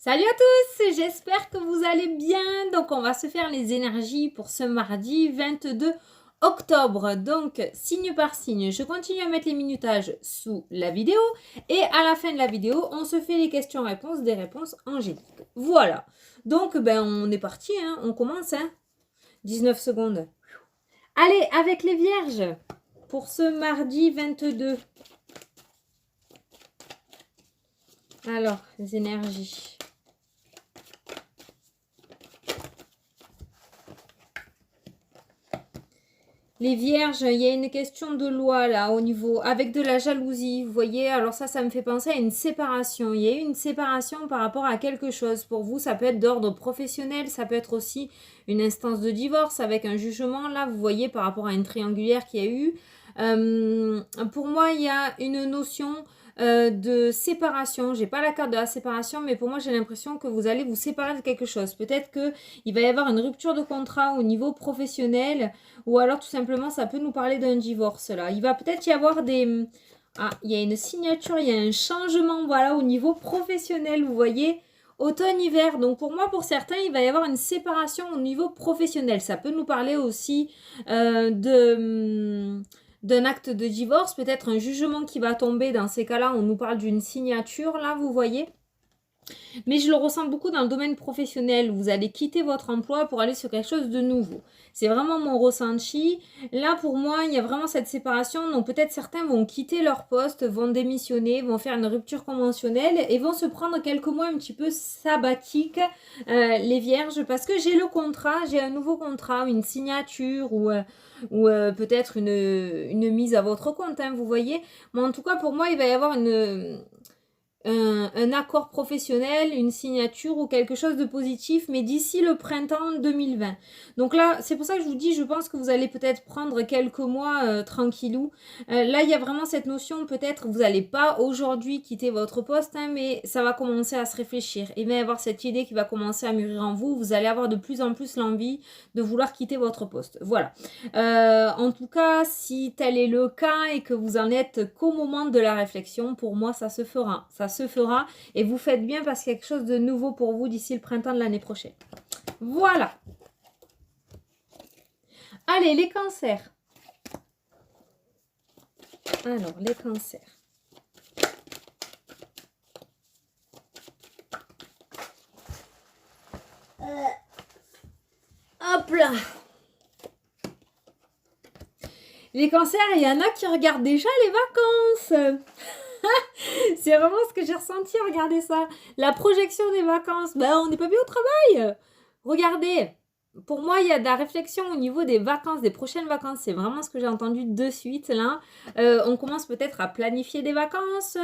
Salut à tous, j'espère que vous allez bien. Donc on va se faire les énergies pour ce mardi 22 octobre. Donc signe par signe, je continue à mettre les minutages sous la vidéo. Et à la fin de la vidéo, on se fait les questions-réponses, des réponses angéliques. Voilà. Donc on est parti, hein. On commence. 19 secondes. Allez, avec les vierges, pour ce mardi 22. Alors, les énergies. Les vierges, il y a une question de loi là au niveau, avec de la jalousie, vous voyez, alors ça me fait penser à une séparation. Il y a eu une séparation par rapport à quelque chose. Pour vous, ça peut être d'ordre professionnel, ça peut être aussi une instance de divorce avec un jugement. Là, vous voyez, par rapport à une triangulaire qu'il y a eu. Pour moi, il y a une notion de séparation. J'ai pas la carte de la séparation, mais pour moi, j'ai l'impression que vous allez vous séparer de quelque chose. Peut-être qu'il va y avoir une rupture de contrat au niveau professionnel, ou alors tout simplement, ça peut nous parler d'un divorce là. Il va peut-être y avoir des... Ah, il y a une signature, il y a un changement, voilà, au niveau professionnel, vous voyez, automne-hiver. Donc pour moi, pour certains, il va y avoir une séparation au niveau professionnel. Ça peut nous parler aussi d'un acte de divorce, peut-être un jugement qui va tomber. Dans ces cas-là, on nous parle d'une signature, là, vous voyez. Mais je le ressens beaucoup dans le domaine professionnel. Vous allez quitter votre emploi pour aller sur quelque chose de nouveau. C'est vraiment mon ressenti. Là, pour moi, il y a vraiment cette séparation. Donc, peut-être certains vont quitter leur poste, vont démissionner, vont faire une rupture conventionnelle et vont se prendre quelques mois un petit peu sabbatiques, les vierges, parce que j'ai le contrat, j'ai un nouveau contrat, une signature ou peut-être une mise à votre compte, hein, vous voyez. Mais en tout cas, pour moi, il va y avoir un accord professionnel, une signature ou quelque chose de positif, mais d'ici le printemps 2020. Donc là, c'est pour ça que je vous dis, je pense que vous allez peut-être prendre quelques mois tranquillou. Là, il y a vraiment cette notion, peut-être, vous n'allez pas aujourd'hui quitter votre poste, hein, mais ça va commencer à se réfléchir. Il va y avoir cette idée qui va commencer à mûrir en vous. Vous allez avoir de plus en plus l'envie de vouloir quitter votre poste. Voilà. En tout cas, si tel est le cas et que vous en êtes qu'au moment de la réflexion, pour moi, ça se fera. Ça se fera et vous faites bien parce qu'il y a quelque chose de nouveau pour vous d'ici le printemps de l'année prochaine. Voilà. Allez, les cancers. Alors, les cancers. Hop là. Les cancers, il y en a qui regardent déjà les vacances. C'est vraiment ce que j'ai ressenti, regardez ça. La projection des vacances. Ben, on n'est pas bien au travail. Regardez. Pour moi, il y a de la réflexion au niveau des vacances, des prochaines vacances. C'est vraiment ce que j'ai entendu de suite là. On commence peut-être à planifier des vacances.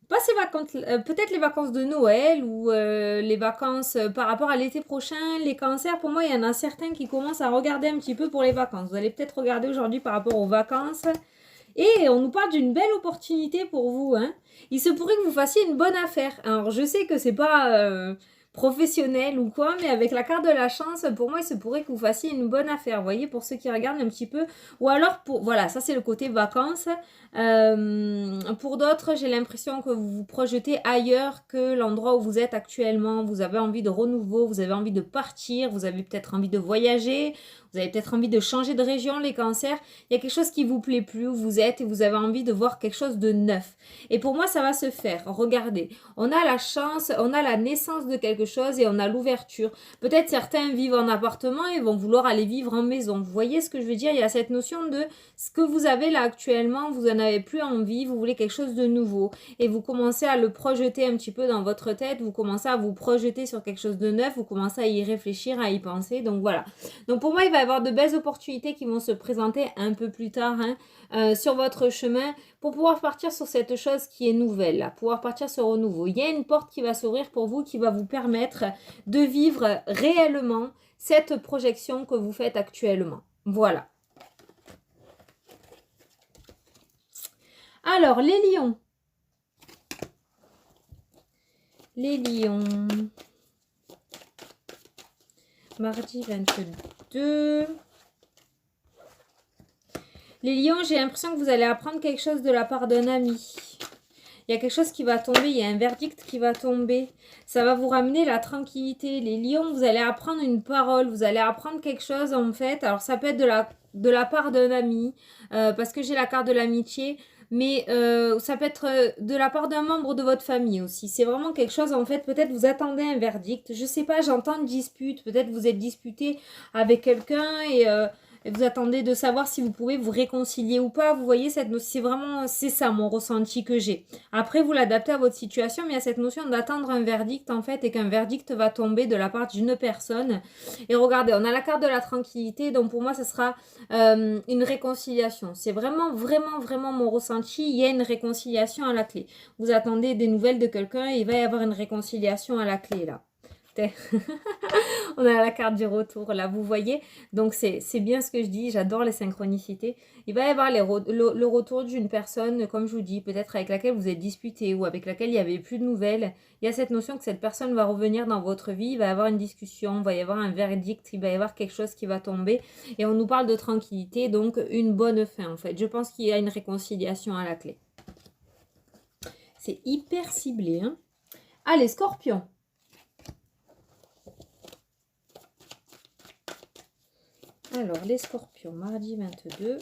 Pas ces vacances, peut-être les vacances de Noël ou les vacances par rapport à l'été prochain. Les cancers, pour moi, il y en a certains qui commencent à regarder un petit peu pour les vacances. Vous allez peut-être regarder aujourd'hui par rapport aux vacances. Et on nous parle d'une belle opportunité pour vous. Hein. Il se pourrait que vous fassiez une bonne affaire. Alors, je sais que c'est pas professionnel ou quoi, mais avec la carte de la chance, pour moi, il se pourrait que vous fassiez une bonne affaire. Vous voyez, pour ceux qui regardent un petit peu. Ou alors, voilà, ça c'est le côté vacances. Pour d'autres, j'ai l'impression que vous vous projetez ailleurs que l'endroit où vous êtes actuellement. Vous avez envie de renouveau, vous avez envie de partir, vous avez peut-être envie de voyager, vous avez peut-être envie de changer de région, les cancers. Il y a quelque chose qui vous plaît plus où vous êtes et vous avez envie de voir quelque chose de neuf. Et pour moi, ça va se faire. Regardez, on a la chance, on a la naissance de quelque chose et on a l'ouverture. Peut-être certains vivent en appartement et vont vouloir aller vivre en maison. Vous voyez ce que je veux dire? Il y a cette notion de ce que vous avez là actuellement, vous en avez plus envie, vous voulez quelque chose de nouveau. Et vous commencez à le projeter un petit peu dans votre tête, vous commencez à vous projeter sur quelque chose de neuf, vous commencez à y réfléchir, à y penser. Donc voilà. Donc pour moi, il va y avoir de belles opportunités qui vont se présenter un peu plus tard sur votre chemin pour pouvoir partir sur cette chose qui est nouvelle, là, pouvoir partir sur renouveau. Il y a une porte qui va s'ouvrir pour vous qui va vous permettre de vivre réellement cette projection que vous faites actuellement. Voilà. Alors, les lions. Les lions. Mardi 22. Les lions, j'ai l'impression que vous allez apprendre quelque chose de la part d'un ami. Il y a quelque chose qui va tomber, il y a un verdict qui va tomber. Ça va vous ramener la tranquillité. Les lions, vous allez apprendre une parole, vous allez apprendre quelque chose en fait. Alors ça peut être de la part d'un ami, parce que j'ai la carte de l'amitié. Mais ça peut être de la part d'un membre de votre famille aussi. C'est vraiment quelque chose, en fait, peut-être vous attendez un verdict. Je sais pas, j'entends une dispute. Peut-être vous êtes disputé avec quelqu'un et vous attendez de savoir si vous pouvez vous réconcilier ou pas. Vous voyez, c'est vraiment, c'est ça mon ressenti que j'ai. Après, vous l'adaptez à votre situation, mais il y a cette notion d'attendre un verdict, en fait, et qu'un verdict va tomber de la part d'une personne. Et regardez, on a la carte de la tranquillité, donc pour moi, ce sera une réconciliation. C'est vraiment, vraiment, vraiment mon ressenti. Il y a une réconciliation à la clé. Vous attendez des nouvelles de quelqu'un et il va y avoir une réconciliation à la clé, là. On a la carte du retour là, vous voyez. Donc c'est bien ce que je dis, j'adore les synchronicités. Il va y avoir le retour d'une personne, comme je vous dis, peut-être avec laquelle vous êtes disputé ou avec laquelle il n'y avait plus de nouvelles. Il y a cette notion que cette personne va revenir dans votre vie, il va y avoir une discussion, il va y avoir un verdict, il va y avoir quelque chose qui va tomber. Et on nous parle de tranquillité, donc une bonne fin en fait. Je pense qu'il y a une réconciliation à la clé. C'est hyper ciblé, hein. Allez, Scorpion. Alors, les scorpions, mardi 22.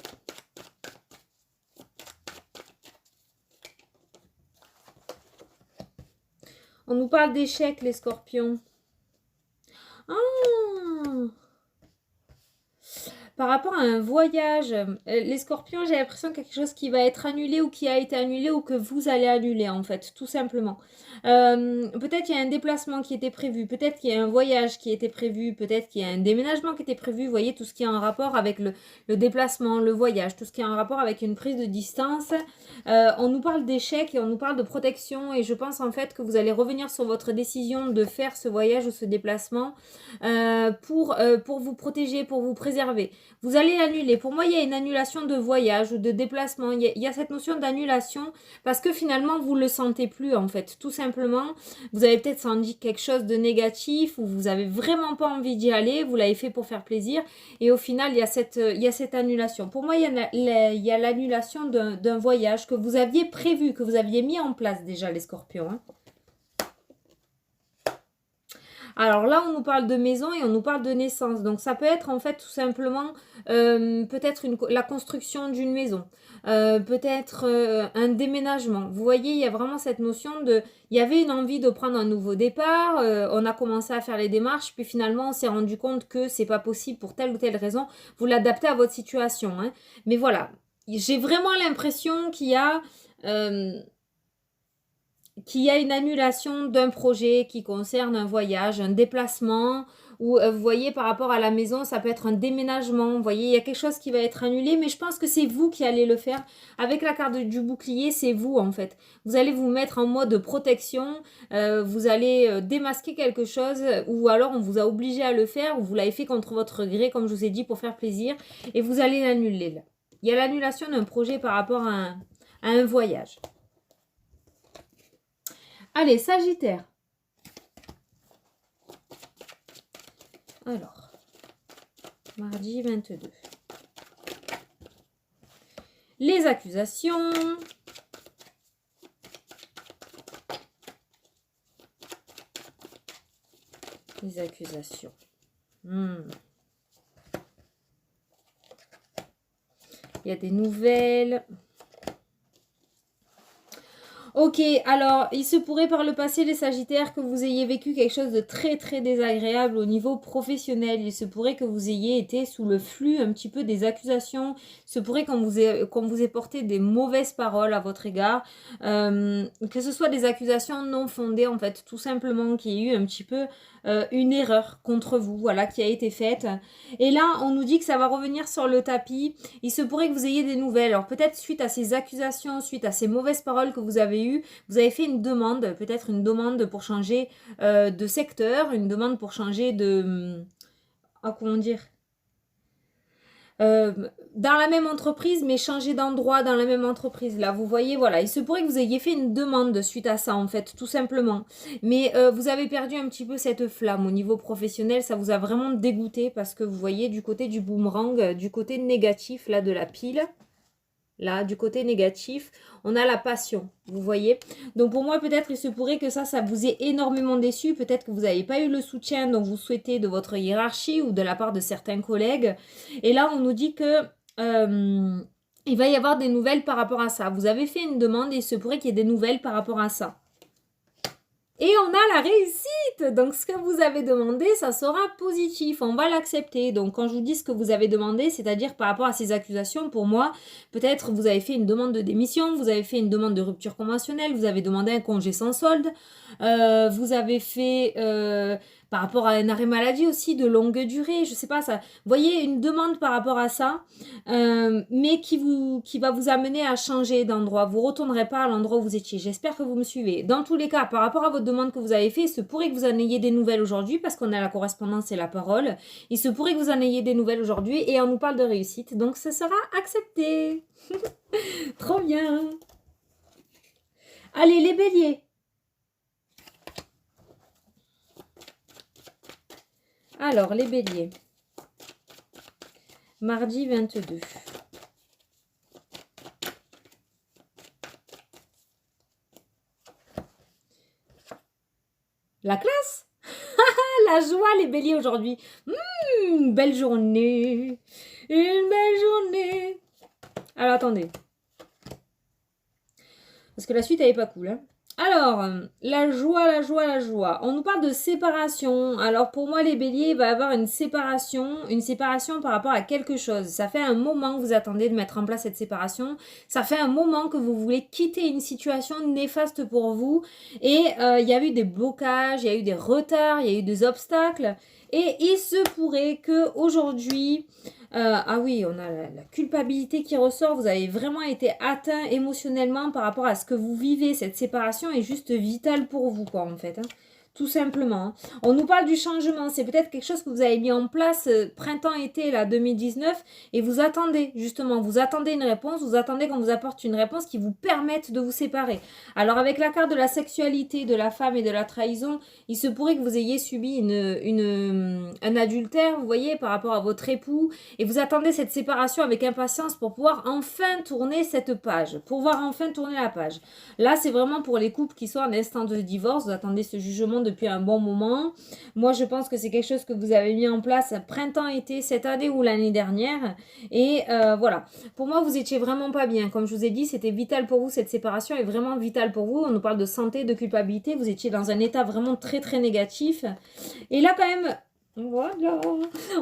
On nous parle d'échecs, les scorpions. Ah! Par rapport à un voyage, les scorpions, j'ai l'impression qu'il y a quelque chose qui va être annulé ou qui a été annulé ou que vous allez annuler en fait, tout simplement. Peut-être qu'il y a un déplacement qui était prévu, peut-être qu'il y a un voyage qui était prévu, peut-être qu'il y a un déménagement qui était prévu. Vous voyez, tout ce qui est en rapport avec le déplacement, le voyage, tout ce qui est en rapport avec une prise de distance. On nous parle d'échec et on nous parle de protection et je pense en fait que vous allez revenir sur votre décision de faire ce voyage ou ce déplacement pour vous protéger, pour vous préserver. Vous allez l'annuler. Pour moi, il y a une annulation de voyage ou de déplacement. Il y a cette notion d'annulation parce que finalement, vous ne le sentez plus en fait. Tout simplement, vous avez peut-être senti quelque chose de négatif ou vous n'avez vraiment pas envie d'y aller. Vous l'avez fait pour faire plaisir. Et au final, il y a cette annulation. Pour moi, il y a l'annulation d'un voyage que vous aviez prévu, que vous aviez mis en place déjà, les scorpions. Hein. Alors là, on nous parle de maison et on nous parle de naissance. Donc ça peut être en fait tout simplement peut-être la construction d'une maison. Peut-être un déménagement. Vous voyez, il y a vraiment cette notion de... Il y avait une envie de prendre un nouveau départ. On a commencé à faire les démarches. Puis finalement, on s'est rendu compte que c'est pas possible pour telle ou telle raison. Vous l'adaptez à votre situation. Hein. Mais voilà, j'ai vraiment l'impression qu'il y a... une annulation d'un projet qui concerne un voyage, un déplacement, ou vous voyez par rapport à la maison, ça peut être un déménagement, vous voyez, il y a quelque chose qui va être annulé, mais je pense que c'est vous qui allez le faire. Avec la carte du bouclier, c'est vous en fait. Vous allez vous mettre en mode protection, vous allez démasquer quelque chose, ou alors on vous a obligé à le faire, ou vous l'avez fait contre votre gré, comme je vous ai dit, pour faire plaisir, et vous allez l'annuler là. Il y a l'annulation d'un projet par rapport à un voyage. Allez, Sagittaire. Alors, mardi 22. Les accusations. Les accusations. Il y a des nouvelles. Ok, alors il se pourrait par le passé les Sagittaires que vous ayez vécu quelque chose de très très désagréable au niveau professionnel. Il se pourrait que vous ayez été sous le flux un petit peu des accusations. Il se pourrait qu'on vous ait porté des mauvaises paroles à votre égard. Que ce soit des accusations non fondées en fait, tout simplement qu'il y ait eu un petit peu une erreur contre vous, voilà, qui a été faite. Et là, on nous dit que ça va revenir sur le tapis. Il se pourrait que vous ayez des nouvelles. Alors peut-être suite à ces accusations, suite à ces mauvaises paroles que vous avez eues, vous avez fait une demande, peut-être une demande pour changer de secteur, une demande pour changer de... comment dire, dans la même entreprise, mais changer d'endroit dans la même entreprise. Là, vous voyez, voilà, il se pourrait que vous ayez fait une demande suite à ça, en fait, tout simplement. Mais vous avez perdu un petit peu cette flamme au niveau professionnel. Ça vous a vraiment dégoûté parce que vous voyez du côté du boomerang, du côté négatif, là, de la pile. Là, du côté négatif, on a la passion, vous voyez. Donc pour moi, peut-être il se pourrait que ça vous ait énormément déçu. Peut-être que vous n'avez pas eu le soutien dont vous souhaitez de votre hiérarchie ou de la part de certains collègues. Et là, on nous dit que il va y avoir des nouvelles par rapport à ça. Vous avez fait une demande et il se pourrait qu'il y ait des nouvelles par rapport à ça. Et on a la réussite. Donc, ce que vous avez demandé, ça sera positif. On va l'accepter. Donc, quand je vous dis ce que vous avez demandé, c'est-à-dire par rapport à ces accusations, pour moi, peut-être vous avez fait une demande de démission, vous avez fait une demande de rupture conventionnelle, vous avez demandé un congé sans solde, vous avez fait... par rapport à un arrêt maladie aussi de longue durée, je sais pas ça. Vous voyez, une demande par rapport à ça, mais qui va vous amener à changer d'endroit. Vous ne retournerez pas à l'endroit où vous étiez. J'espère que vous me suivez. Dans tous les cas, par rapport à votre demande que vous avez fait, il se pourrait que vous en ayez des nouvelles aujourd'hui parce qu'on a la correspondance et la parole. Il se pourrait que vous en ayez des nouvelles aujourd'hui et on nous parle de réussite. Donc, ce sera accepté. Trop bien. Allez, les béliers. Alors, les béliers. Mardi 22. La classe. La joie, les béliers, aujourd'hui. Belle journée. Une belle journée. Alors, attendez. Parce que la suite, elle n'est pas cool, hein. Alors, la joie, la joie, la joie. On nous parle de séparation. Alors, pour moi, les béliers, il va y avoir une séparation par rapport à quelque chose. Ça fait un moment que vous attendez de mettre en place cette séparation. Ça fait un moment que vous voulez quitter une situation néfaste pour vous. Et il y a eu des blocages, il y a eu des retards, il y a eu des obstacles. Et il se pourrait que aujourd'hui... ah oui, on a la culpabilité qui ressort. Vous avez vraiment été atteint émotionnellement par rapport à ce que vous vivez. Cette séparation est juste vitale pour vous, quoi, en fait. Hein. Tout simplement. On nous parle du changement. C'est peut-être quelque chose que vous avez mis en place printemps-été, là, 2019. Et vous attendez, justement. Vous attendez une réponse. Vous attendez qu'on vous apporte une réponse qui vous permette de vous séparer. Alors, avec la carte de la sexualité de la femme et de la trahison, il se pourrait que vous ayez subi un adultère, vous voyez, par rapport à votre époux. Et vous attendez cette séparation avec impatience pour pouvoir enfin tourner cette page. Pour pouvoir enfin tourner la page. Là, c'est vraiment pour les couples qui sont en instant de divorce. Vous attendez ce jugement depuis un bon moment. Moi, je pense que c'est quelque chose que vous avez mis en place printemps-été cette année ou l'année dernière. Et voilà. Pour moi, vous étiez vraiment pas bien. Comme je vous ai dit, c'était vital pour vous. Cette séparation est vraiment vitale pour vous. On nous parle de santé, de culpabilité. Vous étiez dans un état vraiment très, très négatif. Et là, quand même... Voilà,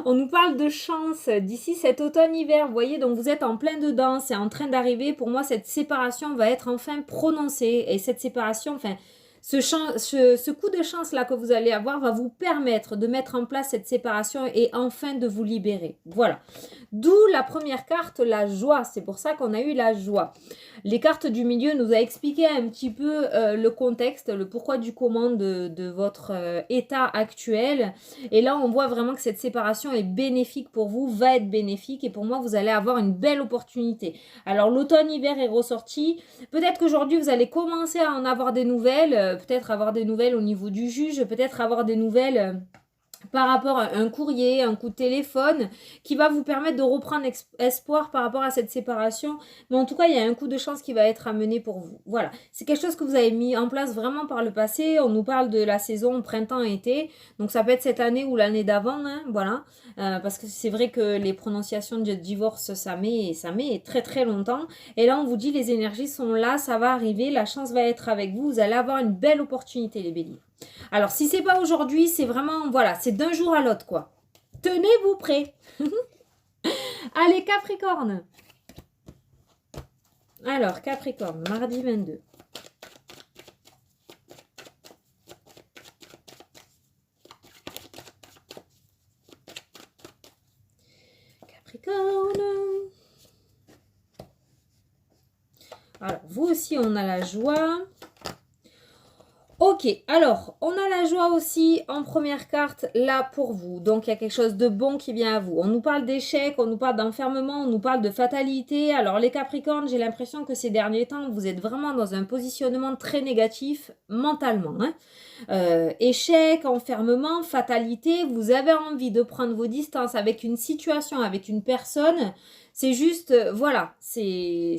on nous parle de chance d'ici cet automne-hiver, vous voyez, donc vous êtes en plein dedans, c'est en train d'arriver. Pour moi, cette séparation va être enfin prononcée et cette séparation, enfin, ce coup de chance là que vous allez avoir va vous permettre de mettre en place cette séparation et enfin de vous libérer. Voilà. D'où la première carte, la joie. C'est pour ça qu'on a eu la joie. Les cartes du milieu nous a expliqué un petit peu le contexte, le pourquoi du comment de votre état actuel. Et là, on voit vraiment que cette séparation est bénéfique pour vous, va être bénéfique. Et pour moi, vous allez avoir une belle opportunité. Alors, l'automne-hiver est ressorti. Peut-être qu'aujourd'hui, vous allez commencer à en avoir des nouvelles. Peut-être avoir des nouvelles au niveau du juge. Peut-être avoir des nouvelles... par rapport à un courrier, un coup de téléphone, qui va vous permettre de reprendre espoir par rapport à cette séparation. Mais en tout cas, il y a un coup de chance qui va être amené pour vous. Voilà, c'est quelque chose que vous avez mis en place vraiment par le passé. On nous parle de la saison printemps-été, donc ça peut être cette année ou l'année d'avant, hein, voilà. Parce que c'est vrai que les prononciations de divorce, ça met très très longtemps. Et là, on vous dit les énergies sont là, ça va arriver, la chance va être avec vous. Vous allez avoir une belle opportunité, les béliers. Alors, si c'est pas aujourd'hui, c'est vraiment, voilà, c'est d'un jour à l'autre, quoi. Tenez-vous prêts. Allez, Capricorne. Alors, Capricorne, mardi 22. Capricorne. Alors, vous aussi, on a la joie. Ok, Ok, alors, on a la joie aussi en première carte, là pour vous. Donc, il y a quelque chose de bon qui vient à vous. On nous parle d'échec, on nous parle d'enfermement, on nous parle de fatalité. Alors, les Capricornes, j'ai l'impression que ces derniers temps, vous êtes vraiment dans un positionnement très négatif mentalement. Hein. Échec, enfermement, fatalité, vous avez envie de prendre vos distances avec une situation, avec une personne. C'est juste, voilà, c'est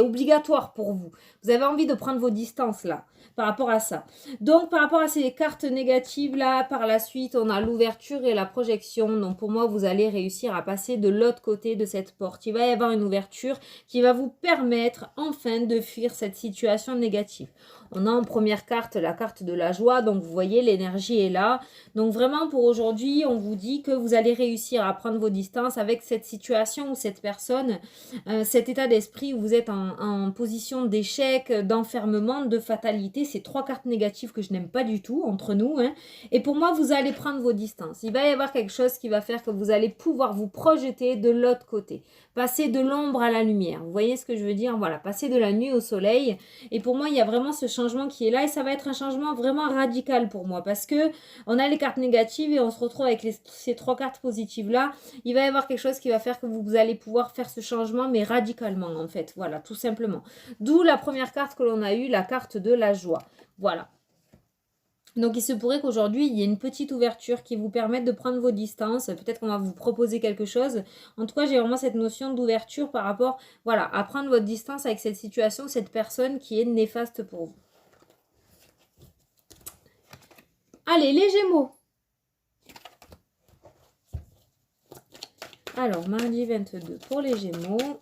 obligatoire pour vous. Vous avez envie de prendre vos distances là, par rapport à ça. Donc, par rapport à ces cartes négatives là, par la suite, on a l'ouverture et la projection. Donc, pour moi, vous allez réussir à passer de l'autre côté de cette porte. Il va y avoir une ouverture qui va vous permettre enfin de fuir cette situation négative. On a en première carte la carte de la joie, donc vous voyez l'énergie est là. Donc vraiment pour aujourd'hui, on vous dit que vous allez réussir à prendre vos distances avec cette situation ou cette personne, cet état d'esprit où vous êtes en position d'échec, d'enfermement, de fatalité. C'est 3 cartes négatives que je n'aime pas du tout entre nous. Hein. Et pour moi, vous allez prendre vos distances. Il va y avoir quelque chose qui va faire que vous allez pouvoir vous projeter de l'autre côté. Passer de l'ombre à la lumière. Vous voyez ce que je veux dire? Voilà, passer de la nuit au soleil. Et pour moi, il y a vraiment ce changement qui est là et ça va être un changement vraiment radical pour moi parce que on a les cartes négatives et on se retrouve avec ces 3 cartes positives là. Il va y avoir quelque chose qui va faire que vous allez pouvoir faire ce changement mais radicalement en fait. Voilà, tout simplement. D'où la première carte que l'on a eue, la carte de la joie. Voilà. Donc, il se pourrait qu'aujourd'hui, il y ait une petite ouverture qui vous permette de prendre vos distances. Peut-être qu'on va vous proposer quelque chose. En tout cas, j'ai vraiment cette notion d'ouverture par rapport, voilà, à prendre votre distance avec cette situation, cette personne qui est néfaste pour vous. Allez, les Gémeaux. Alors, mardi 22 pour les Gémeaux.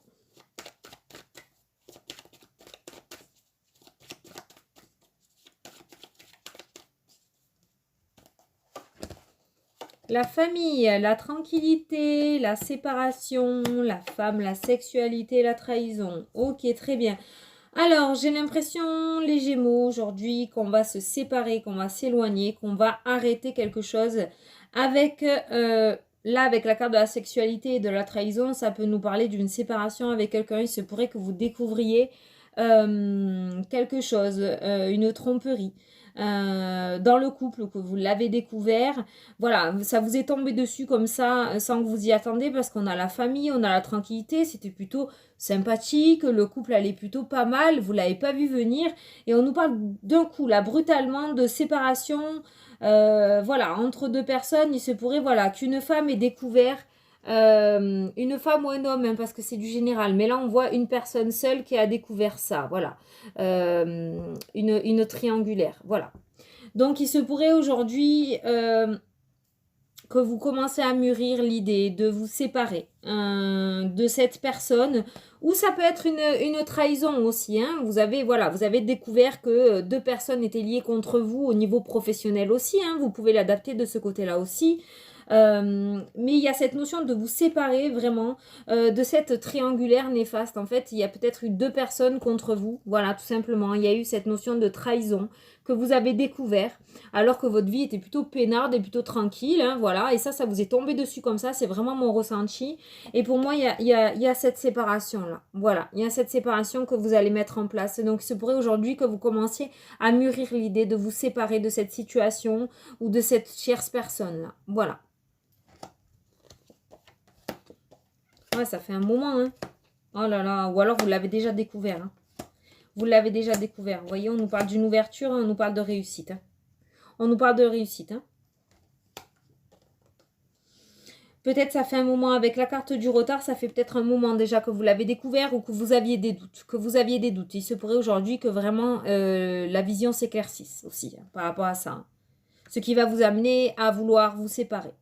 La famille, la tranquillité, la séparation, la femme, la sexualité, la trahison. Ok, très bien. Alors, j'ai l'impression, les Gémeaux, aujourd'hui, qu'on va se séparer, qu'on va s'éloigner, qu'on va arrêter quelque chose avec... là, avec la carte de la sexualité et de la trahison, ça peut nous parler d'une séparation avec quelqu'un. Il se pourrait que vous découvriez quelque chose, une tromperie. Dans le couple, que vous l'avez découvert, voilà, ça vous est tombé dessus comme ça sans que vous y attendez parce qu'on a la famille, on a la tranquillité, c'était plutôt sympathique, le couple allait plutôt pas mal, vous l'avez pas vu venir et on nous parle d'un coup là brutalement de séparation, voilà, entre deux personnes. Il se pourrait voilà qu'une femme ait découvert une femme ou un homme, hein, parce que c'est du général. Mais là, on voit une personne seule qui a découvert ça. Voilà. Une triangulaire. Voilà. Donc, il se pourrait aujourd'hui que vous commencez à mûrir l'idée de vous séparer de cette personne. Ou ça peut être une trahison aussi. Hein. Vous avez découvert que 2 personnes étaient liées contre vous au niveau professionnel aussi. Hein. Vous pouvez l'adapter de ce côté-là aussi. Mais il y a cette notion de vous séparer vraiment de cette triangulaire néfaste. En fait, il y a peut-être eu 2 personnes contre vous. Voilà, tout simplement. Il y a eu cette notion de trahison que vous avez découvert alors que votre vie était plutôt peinarde et plutôt tranquille. Hein, voilà, et ça vous est tombé dessus comme ça. C'est vraiment mon ressenti. Et pour moi, il y a cette séparation-là. Voilà, il y a cette séparation que vous allez mettre en place. Donc, il se pourrait aujourd'hui que vous commenciez à mûrir l'idée de vous séparer de cette situation ou de cette tierce personne-là. Voilà. Ouais, ça fait un moment, hein. Oh là là, ou alors vous l'avez déjà découvert. Hein. Vous l'avez déjà découvert. Vous voyez, on nous parle d'une ouverture, on nous parle de réussite. Hein. On nous parle de réussite. Hein. Peut-être ça fait un moment avec la carte du retard, ça fait peut-être un moment déjà que vous l'avez découvert ou que vous aviez des doutes. Il se pourrait aujourd'hui que vraiment la vision s'éclaircisse aussi hein, par rapport à ça. Hein. Ce qui va vous amener à vouloir vous séparer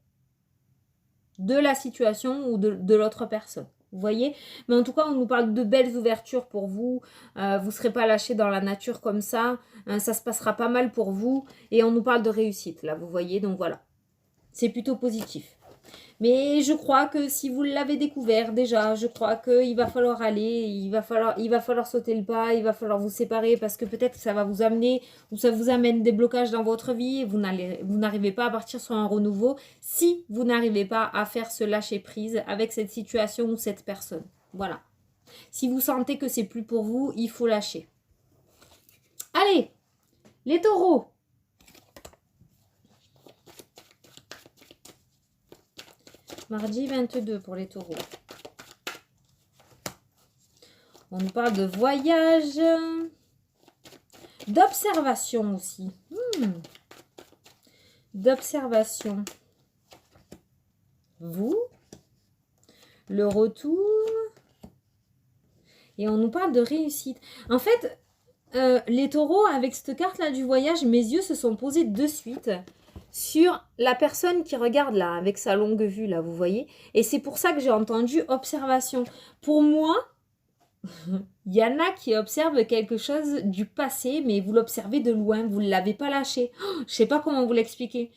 de la situation ou de l'autre personne. Vous voyez? Mais en tout cas, on nous parle de belles ouvertures pour vous. Vous ne serez pas lâché dans la nature comme ça. Ça se passera pas mal pour vous. Et on nous parle de réussite, là, vous voyez? Donc voilà. C'est plutôt positif. Mais je crois que si vous l'avez découvert déjà, je crois qu'il va falloir aller, il va falloir sauter le pas, il va falloir vous séparer parce que peut-être que ça va vous amener ou ça vous amène des blocages dans votre vie et vous n'arrivez pas à partir sur un renouveau si vous n'arrivez pas à faire ce lâcher prise avec cette situation ou cette personne. Voilà. Si vous sentez que c'est plus pour vous, il faut lâcher. Allez, les taureaux. Mardi 22 pour les taureaux. On nous parle de voyage, d'observation aussi. D'observation. Vous, le retour, et on nous parle de réussite. En fait, les taureaux, avec cette carte-là du voyage, mes yeux se sont posés de suite sur la personne qui regarde là, avec sa longue vue, là, vous voyez. Et c'est pour ça que j'ai entendu observation. Pour moi, il y en a qui observent quelque chose du passé, mais vous l'observez de loin, vous ne l'avez pas lâché. Je ne sais pas comment vous l'expliquer.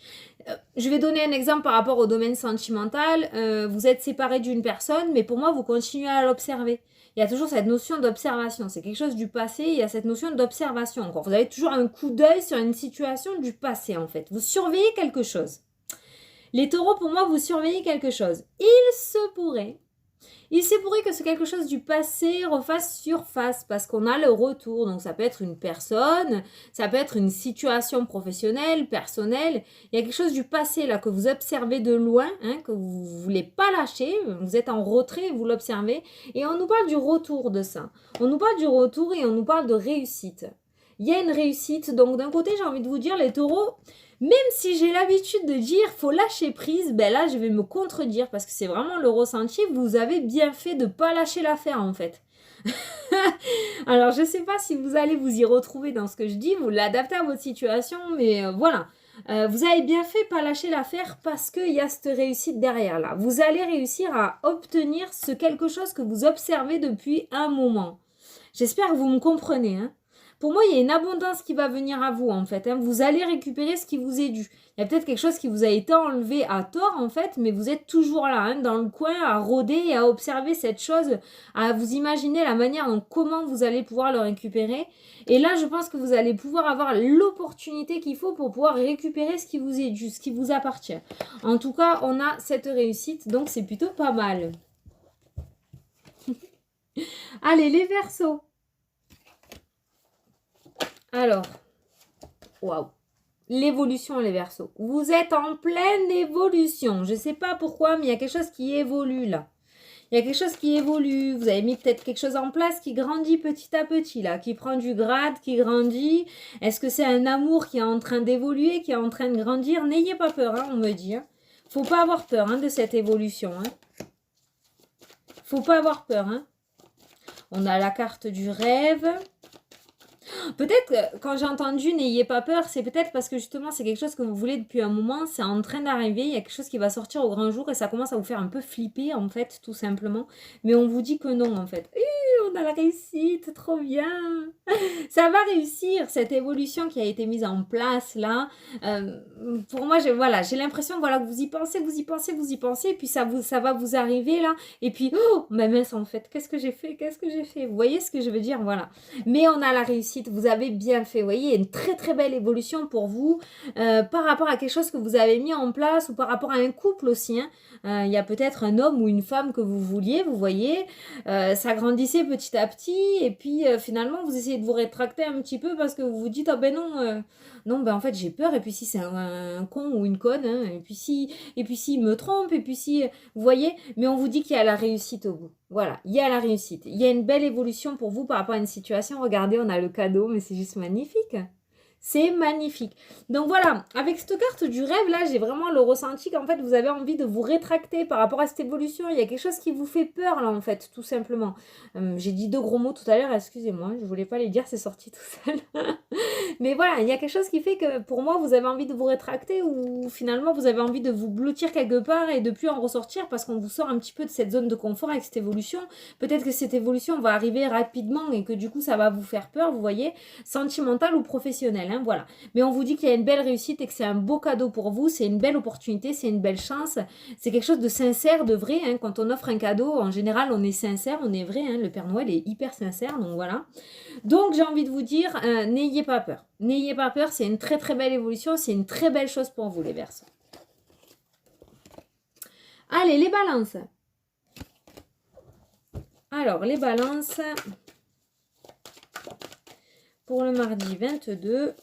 Je vais donner un exemple par rapport au domaine sentimental. Vous êtes séparé d'une personne, mais pour moi, vous continuez à l'observer. Il y a toujours cette notion d'observation. C'est quelque chose du passé, il y a cette notion d'observation encore. Vous avez toujours un coup d'œil sur une situation du passé, en fait. Vous surveillez quelque chose. Les taureaux, pour moi, vous surveillez quelque chose. Il se pourrait que ce quelque chose du passé refasse surface parce qu'on a le retour. Donc ça peut être une personne, ça peut être une situation professionnelle, personnelle. Il y a quelque chose du passé là que vous observez de loin, que vous ne voulez pas lâcher. Vous êtes en retrait, vous l'observez. Et on nous parle du retour de ça. On nous parle du retour et on nous parle de réussite. Il y a une réussite. Donc d'un côté, j'ai envie de vous dire, les taureaux, même si j'ai l'habitude de dire faut lâcher prise, ben là je vais me contredire parce que c'est vraiment le ressenti. Vous avez bien fait de ne pas lâcher l'affaire en fait. Alors je ne sais pas si vous allez vous y retrouver dans ce que je dis, vous l'adaptez à votre situation, mais voilà. Vous avez bien fait de pas lâcher l'affaire parce qu'il y a cette réussite derrière là. Vous allez réussir à obtenir ce quelque chose que vous observez depuis un moment. J'espère que vous me comprenez, hein. Pour moi, il y a une abondance qui va venir à vous, en fait. Vous allez récupérer ce qui vous est dû. Il y a peut-être quelque chose qui vous a été enlevé à tort, en fait, mais vous êtes toujours là, dans le coin, à rôder et à observer cette chose, à vous imaginer la manière dont comment vous allez pouvoir le récupérer. Et là, je pense que vous allez pouvoir avoir l'opportunité qu'il faut pour pouvoir récupérer ce qui vous est dû, ce qui vous appartient. En tout cas, on a cette réussite, donc c'est plutôt pas mal. Allez, les Verseaux. Alors, waouh, l'évolution les Verseaux. Vous êtes en pleine évolution. Je ne sais pas pourquoi, mais il y a quelque chose qui évolue là. Il y a quelque chose qui évolue. Vous avez mis peut-être quelque chose en place qui grandit petit à petit là, qui prend du grade, qui grandit. Est-ce que c'est un amour qui est en train d'évoluer, qui est en train de grandir? N'ayez pas peur, on me dit. Faut pas avoir peur de cette évolution. Faut pas avoir peur. On a la carte du rêve. Peut-être quand j'ai entendu n'ayez pas peur, c'est peut-être parce que justement c'est quelque chose que vous voulez depuis un moment, c'est en train d'arriver, il y a quelque chose qui va sortir au grand jour et ça commence à vous faire un peu flipper en fait, tout simplement. Mais on vous dit que non en fait. On a la réussite, trop bien. Ça va réussir cette évolution qui a été mise en place là. Pour moi, j'ai l'impression que vous y pensez, et puis ça va vous arriver là. Et puis, oh, ma mince en fait, qu'est-ce que j'ai fait? Vous voyez ce que je veux dire? Voilà. Mais on a la réussite, vous avez bien fait. Vous voyez, il y a une très très belle évolution pour vous par rapport à quelque chose que vous avez mis en place ou par rapport à un couple aussi. Il y a peut-être un homme ou une femme que vous vouliez, vous voyez. Ça grandissait petit à petit et puis finalement vous essayez de vous rétracter un petit peu parce que vous vous dites ah ben non, non ben en fait j'ai peur et puis si c'est un con ou une conne et puis si me trompe et puis si vous voyez, mais on vous dit qu'il y a la réussite au bout. Voilà, il y a la réussite. Il y a une belle évolution pour vous par rapport à une situation. Regardez, on a le cadeau, mais c'est juste magnifique. C'est magnifique. Donc voilà, avec cette carte du rêve, là, j'ai vraiment le ressenti qu'en fait, vous avez envie de vous rétracter par rapport à cette évolution. Il y a quelque chose qui vous fait peur, là, en fait, tout simplement. J'ai dit 2 gros mots tout à l'heure, excusez-moi, je voulais pas les dire, c'est sorti tout seul. Mais voilà, il y a quelque chose qui fait que, pour moi, vous avez envie de vous rétracter ou finalement, vous avez envie de vous blottir quelque part et de plus en ressortir parce qu'on vous sort un petit peu de cette zone de confort avec cette évolution. Peut-être que cette évolution va arriver rapidement et que du coup, ça va vous faire peur, vous voyez, sentimental ou professionnel. Voilà. Mais on vous dit qu'il y a une belle réussite et que c'est un beau cadeau pour vous, c'est une belle opportunité, c'est une belle chance, c'est quelque chose de sincère, de vrai. Quand on offre un cadeau, en général, on est sincère, on est vrai. Le Père Noël est hyper sincère, donc voilà. Donc j'ai envie de vous dire, n'ayez pas peur. N'ayez pas peur, c'est une très très belle évolution, c'est une très belle chose pour vous les Verseaux. Allez, les balances. Alors, les balances... Pour le mardi 22,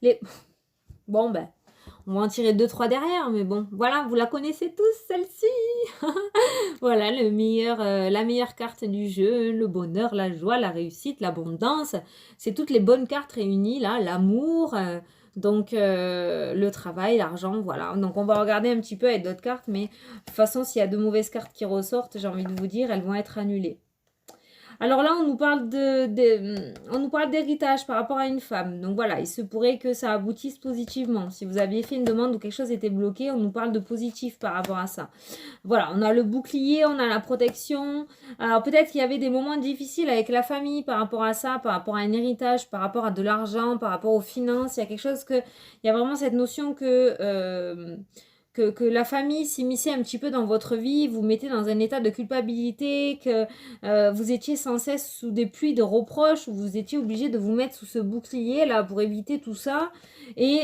Les... Bon, ben, on va en tirer 2-3 derrière, mais bon, voilà, vous la connaissez tous, celle-ci. Voilà, la meilleure carte du jeu, le bonheur, la joie, la réussite, l'abondance. C'est toutes les bonnes cartes réunies, là, l'amour, donc le travail, l'argent, voilà. Donc on va regarder un petit peu avec d'autres cartes, mais de toute façon, s'il y a de mauvaises cartes qui ressortent, j'ai envie de vous dire, elles vont être annulées. Alors là, on nous parle on nous parle d'héritage par rapport à une femme. Donc voilà, il se pourrait que ça aboutisse positivement. Si vous aviez fait une demande où quelque chose était bloqué, on nous parle de positif par rapport à ça. Voilà, on a le bouclier, on a la protection. Alors peut-être qu'il y avait des moments difficiles avec la famille par rapport à ça, par rapport à un héritage, par rapport à de l'argent, par rapport aux finances. Il y a quelque chose il y a vraiment cette notion que la famille s'immisçait un petit peu dans votre vie, vous mettez dans un état de culpabilité, que vous étiez sans cesse sous des pluies de reproches, où vous étiez obligé de vous mettre sous ce bouclier là pour éviter tout ça. Et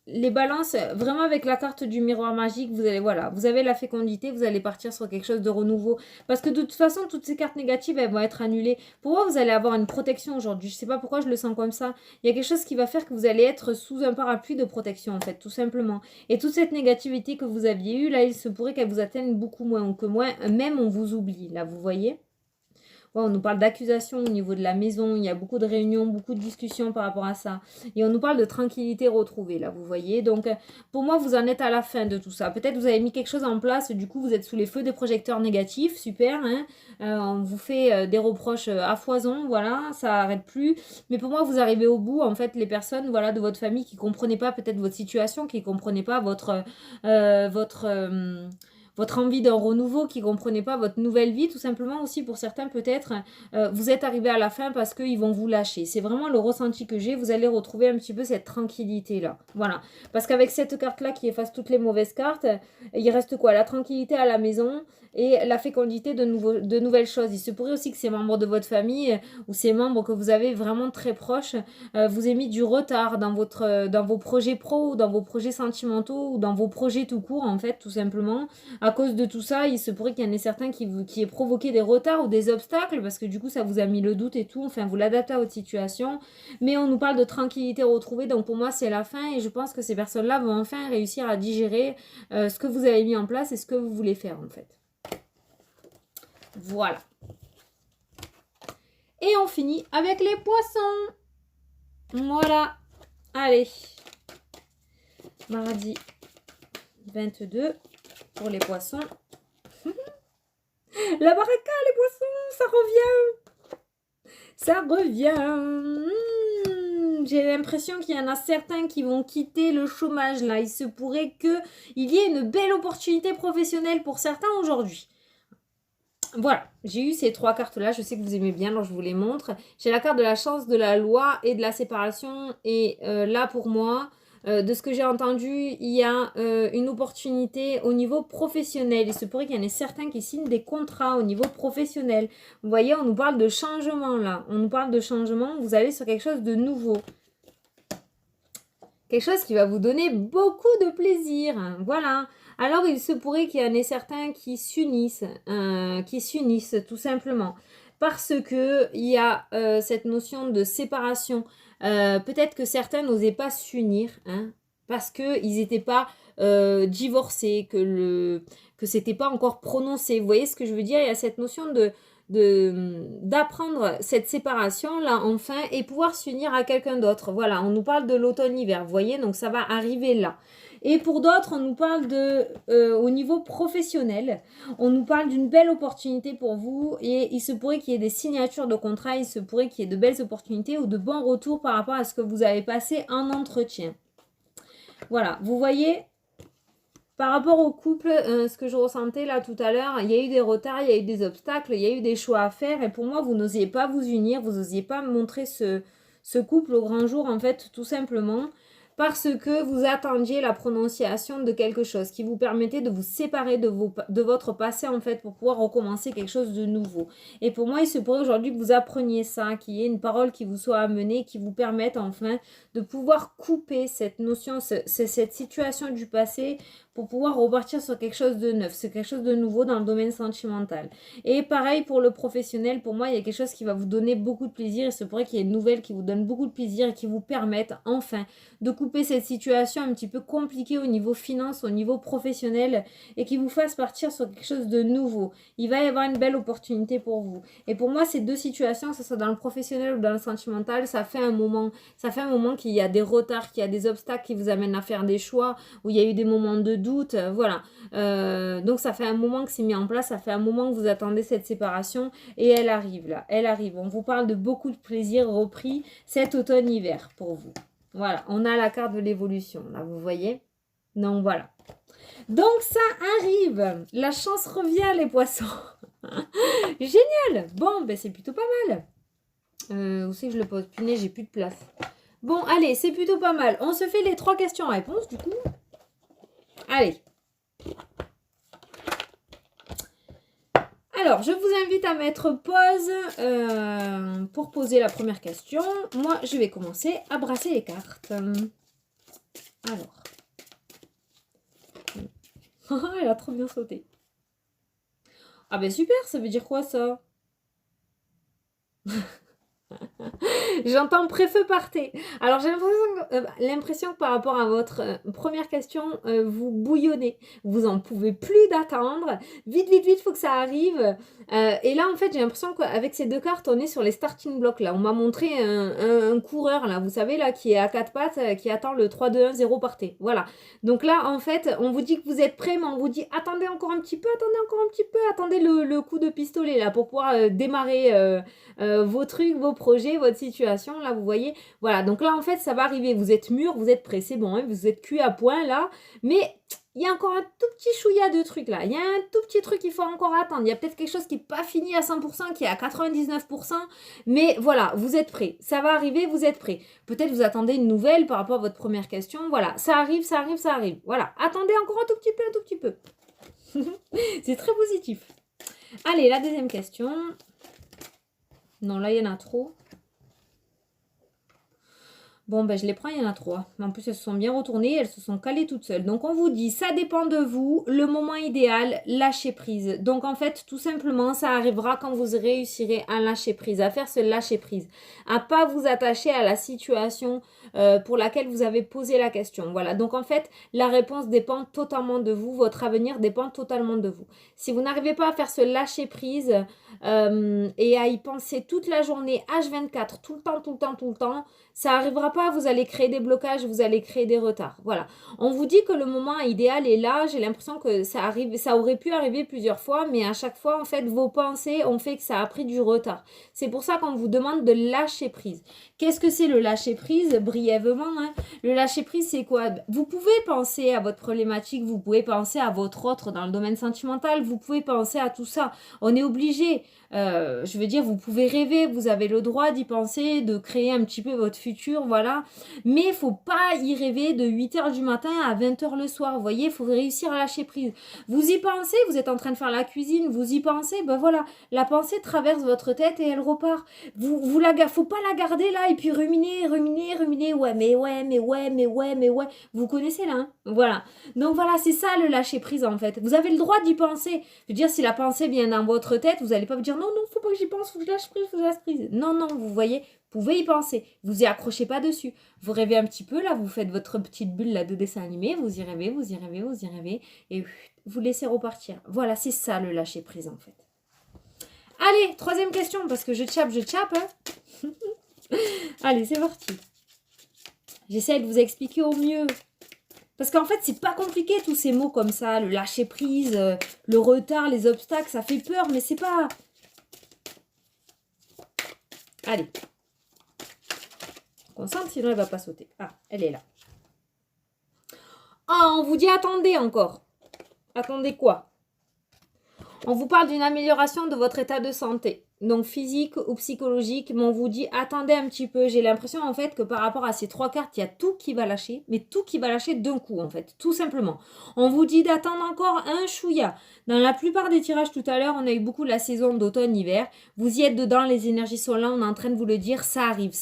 les balances, vraiment avec la carte du miroir magique, vous allez, voilà, vous avez la fécondité, vous allez partir sur quelque chose de renouveau. Parce que de toute façon, toutes ces cartes négatives, elles vont être annulées. Pour moi, vous allez avoir une protection aujourd'hui. Je sais pas pourquoi je le sens comme ça. Il y a quelque chose qui va faire que vous allez être sous un parapluie de protection, en fait, tout simplement. Et toute cette négativité que vous aviez eue, là, il se pourrait qu'elle vous atteigne beaucoup moins, ou que moins, même on vous oublie, là, vous voyez ? Ouais, on nous parle d'accusation au niveau de la maison, il y a beaucoup de réunions, beaucoup de discussions par rapport à ça. Et on nous parle de tranquillité retrouvée, là, vous voyez. Donc, pour moi, vous en êtes à la fin de tout ça. Peut-être vous avez mis quelque chose en place, du coup, vous êtes sous les feux des projecteurs négatifs, super, hein. On vous fait des reproches à foison, voilà, ça n'arrête plus. Mais pour moi, vous arrivez au bout, en fait, les personnes, voilà, de votre famille qui ne comprenaient pas peut-être votre situation, qui ne comprenaient pas votre envie d'un renouveau, qui ne comprenait pas votre nouvelle vie, tout simplement aussi pour certains peut-être, vous êtes arrivé à la fin parce qu'ils vont vous lâcher. C'est vraiment le ressenti que j'ai, vous allez retrouver un petit peu cette tranquillité-là. Voilà, parce qu'avec cette carte-là qui efface toutes les mauvaises cartes, il reste quoi? La tranquillité à la maison et la fécondité de nouvelles choses. Il se pourrait aussi que ces membres de votre famille ou ces membres que vous avez vraiment très proches vous aient mis du retard dans vos projets pro, ou dans vos projets sentimentaux ou dans vos projets tout court en fait, tout simplement. À cause de tout ça, il se pourrait qu'il y en ait certains qui aient provoqué des retards ou des obstacles, parce que du coup, ça vous a mis le doute et tout. Enfin, vous l'adaptez à votre situation. Mais on nous parle de tranquillité retrouvée, donc pour moi, c'est la fin. Et je pense que ces personnes-là vont enfin réussir à digérer ce que vous avez mis en place et ce que vous voulez faire, en fait. Voilà. Et on finit avec les poissons. Voilà. Allez. Mardi 22. Pour les poissons. La baraka, les poissons, ça revient. Ça revient. J'ai l'impression qu'il y en a certains qui vont quitter le chômage là. Il se pourrait qu'il y ait une belle opportunité professionnelle pour certains aujourd'hui. Voilà, j'ai eu ces 3 cartes-là. Je sais que vous aimez bien, alors je vous les montre. J'ai la carte de la chance, de la loi et de la séparation. Et là, pour moi... de ce que j'ai entendu, il y a une opportunité au niveau professionnel. Il se pourrait qu'il y en ait certains qui signent des contrats au niveau professionnel. Vous voyez, on nous parle de changement là. On nous parle de changement. Vous allez sur quelque chose de nouveau. Quelque chose qui va vous donner beaucoup de plaisir. Voilà. Alors, il se pourrait qu'il y en ait certains qui s'unissent tout simplement. Parce que il y a cette notion de séparation. Peut-être que certains n'osaient pas s'unir, hein, parce qu'ils n'étaient pas divorcés, que c'était pas encore prononcé. Vous voyez ce que je veux dire? Il y a cette notion d'apprendre cette séparation là enfin et pouvoir s'unir à quelqu'un d'autre. Voilà, on nous parle de l'automne-hiver, vous voyez, donc ça va arriver là. Et pour d'autres, on nous parle au niveau professionnel, on nous parle d'une belle opportunité pour vous et il se pourrait qu'il y ait des signatures de contrat, il se pourrait qu'il y ait de belles opportunités ou de bons retours par rapport à ce que vous avez passé en entretien. Voilà, vous voyez, par rapport au couple, ce que je ressentais là tout à l'heure, il y a eu des retards, il y a eu des obstacles, il y a eu des choix à faire et pour moi, vous n'osiez pas vous unir, vous n'osiez pas montrer ce couple au grand jour en fait, tout simplement. Parce que vous attendiez la prononciation de quelque chose qui vous permettait de vous séparer de votre passé en fait pour pouvoir recommencer quelque chose de nouveau. Et pour moi, il se pourrait aujourd'hui que vous appreniez ça, qu'il y ait une parole qui vous soit amenée, qui vous permette enfin de pouvoir couper cette notion, cette situation du passé pour pouvoir repartir sur quelque chose de neuf, c'est quelque chose de nouveau dans le domaine sentimental. Et pareil pour le professionnel, pour moi, il y a quelque chose qui va vous donner beaucoup de plaisir. Il se pourrait qu'il y ait une nouvelle qui vous donne beaucoup de plaisir et qui vous permette enfin de couper cette situation un petit peu compliquée au niveau finance, au niveau professionnel et qui vous fasse partir sur quelque chose de nouveau. Il va y avoir une belle opportunité pour vous. Et pour moi, ces deux situations, que ce soit dans le professionnel ou dans le sentimental, ça fait un moment qu'il y a des retards, qu'il y a des obstacles qui vous amènent à faire des choix, où il y a eu des moments de doute, voilà. Donc ça fait un moment que c'est mis en place, ça fait un moment que vous attendez cette séparation et elle arrive là, elle arrive. On vous parle de beaucoup de plaisir repris cet automne-hiver pour vous. Voilà, on a la carte de l'évolution, là, vous voyez. Donc voilà. Donc ça arrive, la chance revient les poissons. Génial. Bon, ben c'est plutôt pas mal. Où c'est que je le pose? Punaise, j'ai plus de place. Bon, allez, c'est plutôt pas mal. On se fait les 3 questions-réponses, du coup. Allez. Alors, je vous invite à mettre pause pour poser la première question. Moi, je vais commencer à brasser les cartes. Alors. Elle a trop bien sauté. Ah ben super, ça veut dire quoi ça? J'entends préfeu partez. Alors j'ai l'impression que par rapport à votre première question, vous bouillonnez. Vous en pouvez plus d'attendre. Vite, vite, vite, faut que ça arrive. Et là, en fait, j'ai l'impression qu'avec ces 2 cartes, on est sur les starting blocks. Là, on m'a montré un coureur, là, vous savez, là, qui est à 4 pattes, qui attend le 3, 2, 1, 0 partez. Voilà. Donc là, en fait, on vous dit que vous êtes prêts, mais on vous dit attendez encore un petit peu, attendez le coup de pistolet, là, pour pouvoir démarrer vos trucs, vos projets, votre situation, là, vous voyez. Voilà, donc là, en fait, ça va arriver. Vous êtes mûrs, vous êtes prêts, c'est bon, hein, vous êtes cuit à point, là. Mais il y a encore un tout petit chouïa de trucs, là. Il y a un tout petit truc qu'il faut encore attendre. Il y a peut-être quelque chose qui n'est pas fini à 100%, qui est à 99%. Mais voilà, vous êtes prêts. Ça va arriver, vous êtes prêts. Peut-être vous attendez une nouvelle par rapport à votre première question. Voilà, ça arrive, ça arrive, ça arrive. Voilà, attendez encore un tout petit peu. C'est très positif. Allez, la deuxième question. Non, là, il y en a trop. Bon, ben je les prends, il y en a 3. En plus, elles se sont bien retournées, elles se sont calées toutes seules. Donc, on vous dit, ça dépend de vous, le moment idéal, lâcher prise. Donc, en fait, tout simplement, ça arrivera quand vous réussirez à lâcher prise, à faire ce lâcher prise, à pas vous attacher à la situation pour laquelle vous avez posé la question. Voilà, donc en fait, la réponse dépend totalement de vous, votre avenir dépend totalement de vous. Si vous n'arrivez pas à faire ce lâcher prise et à y penser toute la journée, H24, tout le temps, ça n'arrivera pas, vous allez créer des blocages, vous allez créer des retards. Voilà. On vous dit que le moment idéal est là, j'ai l'impression que ça aurait pu arriver plusieurs fois, mais à chaque fois, en fait, vos pensées ont fait que ça a pris du retard. C'est pour ça qu'on vous demande de lâcher prise. Qu'est-ce que c'est le lâcher prise? Brièvement, hein. Le lâcher prise, c'est quoi? Vous pouvez penser à votre problématique, vous pouvez penser à votre autre dans le domaine sentimental, vous pouvez penser à tout ça. On est obligé. Je veux dire, vous pouvez rêver, vous avez le droit d'y penser, de créer un petit peu votre futur, voilà. Mais il ne faut pas y rêver de 8h du matin à 20h le soir, vous voyez, il faut réussir à lâcher prise. Vous y pensez, vous êtes en train de faire la cuisine, vous y pensez, ben voilà, la pensée traverse votre tête et elle repart. Faut pas la garder là et puis ruminer, ouais. Vous connaissez là, hein? Voilà. Donc voilà, c'est ça le lâcher prise en fait. Vous avez le droit d'y penser. Je veux dire, si la pensée vient dans votre tête, vous n'allez pas vous dire non, faut pas que j'y pense, faut que je lâche prise. Non, vous voyez, vous pouvez y penser. Vous y accrochez pas dessus. Vous rêvez un petit peu là, vous faites votre petite bulle là de dessin animé, vous y rêvez et vous laissez repartir. Voilà, c'est ça le lâcher prise en fait. Allez, 3e question parce que je tchape, hein. Allez, c'est parti. J'essaie de vous expliquer au mieux. Parce qu'en fait, c'est pas compliqué tous ces mots comme ça, le lâcher prise, le retard, les obstacles, ça fait peur, mais c'est pas... Allez. Concentre, sinon elle va pas sauter. Ah, elle est là. Ah, on vous dit attendez encore. Attendez quoi? On vous parle d'une amélioration de votre état de santé. Donc physique ou psychologique, mais on vous dit attendez un petit peu. J'ai l'impression en fait que par rapport à ces 3 cartes, il y a tout qui va lâcher, mais tout qui va lâcher d'un coup en fait, tout simplement. On vous dit d'attendre encore un chouïa. Dans la plupart des tirages tout à l'heure, on a eu beaucoup la saison d'automne-hiver. Vous y êtes dedans, les énergies sont là, on est en train de vous le dire, ça arrive.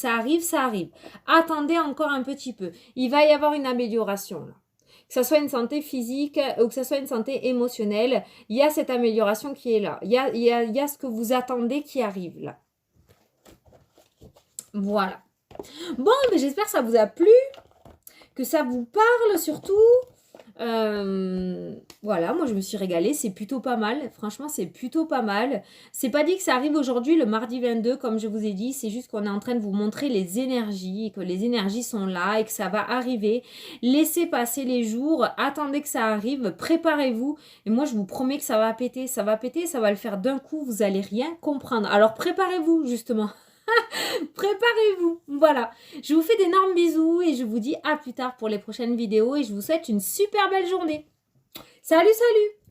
Attendez encore un petit peu. Il va y avoir une amélioration là. que ça soit une santé physique ou que ça soit une santé émotionnelle, il y a cette amélioration qui est là. Il y a ce que vous attendez qui arrive là. Voilà. Bon, mais j'espère que ça vous a plu, que ça vous parle surtout. Voilà, moi je me suis régalée, c'est plutôt pas mal. Franchement, c'est plutôt pas mal. C'est pas dit que ça arrive aujourd'hui, le mardi 22, comme je vous ai dit. C'est juste qu'on est en train de vous montrer les énergies, que les énergies sont là et que ça va arriver. Laissez passer les jours, attendez que ça arrive, préparez-vous. Et moi, je vous promets que ça va péter, ça va péter, ça va le faire d'un coup, vous allez rien comprendre. Alors préparez-vous, justement. Préparez-vous, voilà. Je vous fais d'énormes bisous et je vous dis à plus tard pour les prochaines vidéos et je vous souhaite une super belle journée. Salut, salut!